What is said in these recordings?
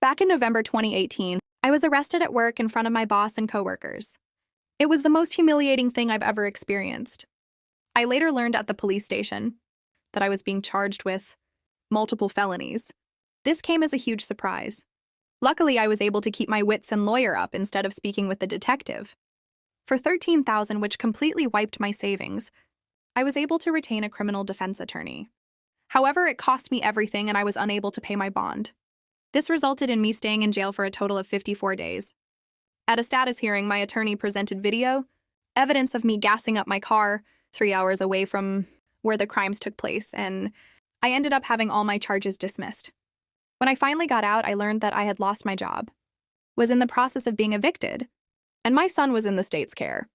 Back in November 2018, I was arrested at work in front of my boss and coworkers. It was the most humiliating thing I've ever experienced. I later learned at the police station that I was being charged with multiple felonies. This came as a huge surprise. Luckily, I was able to keep my wits and lawyer up instead of speaking with the detective. For $13,000, which completely wiped my savings, I was able to retain a criminal defense attorney. However, it cost me everything and I was unable to pay my bond. This resulted in me staying in jail for a total of 54 days. At a status hearing, my attorney presented video, evidence of me gassing up my car 3 hours away from where the crimes took place, and I ended up having all my charges dismissed. When I finally got out, I learned that I had lost my job, was in the process of being evicted, and my son was in the state's care.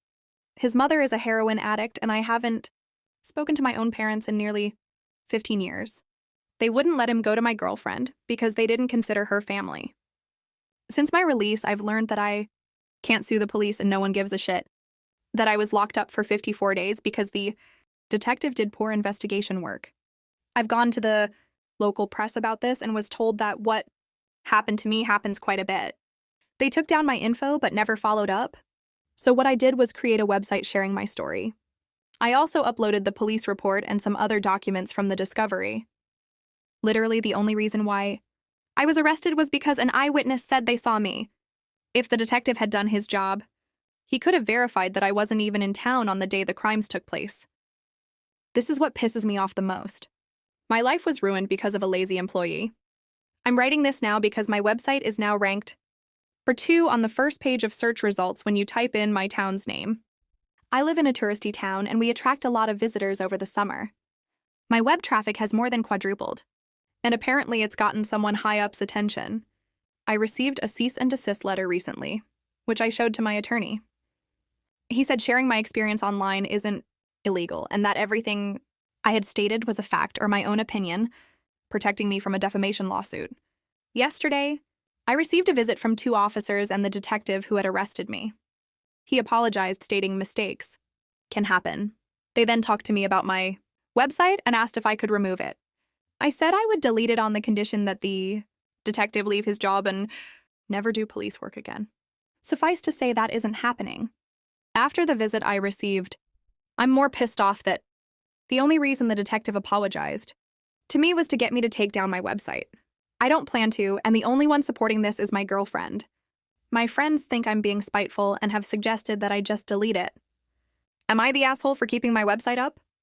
His mother is a heroin addict, and I haven't spoken to my own parents in nearly 15 years. They wouldn't let him go to my girlfriend because they didn't consider her family. Since my release, I've learned that I can't sue the police and no one gives a shit. That I was locked up for 54 days because the detective did poor investigation work. I've gone to the local press about this and was told that what happened to me happens quite a bit. They took down my info but never followed up. So what I did was create a website sharing my story. I also uploaded the police report and some other documents from the discovery. Literally, the only reason why I was arrested was because an eyewitness said they saw me. If the detective had done his job, he could have verified that I wasn't even in town on the day the crimes took place. This is what pisses me off the most. My life was ruined because of a lazy employee. I'm writing this now because my website is now ranked for 2 on the first page of search results when you type in my town's name. I live in a touristy town and we attract a lot of visitors over the summer. My web traffic has more than quadrupled. And apparently it's gotten someone high up's attention. I received a cease and desist letter recently, which I showed to my attorney. He said sharing my experience online isn't illegal and that everything I had stated was a fact or my own opinion, protecting me from a defamation lawsuit. Yesterday, I received a visit from 2 officers and the detective who had arrested me. He apologized, stating mistakes can happen. They then talked to me about my website and asked if I could remove it. I said I would delete it on the condition that the detective leave his job and never do police work again. Suffice to say that isn't happening. After the visit I received, I'm more pissed off that the only reason the detective apologized to me was to get me to take down my website. I don't plan to, and the only one supporting this is my girlfriend. My friends think I'm being spiteful and have suggested that I just delete it. Am I the asshole for keeping my website up?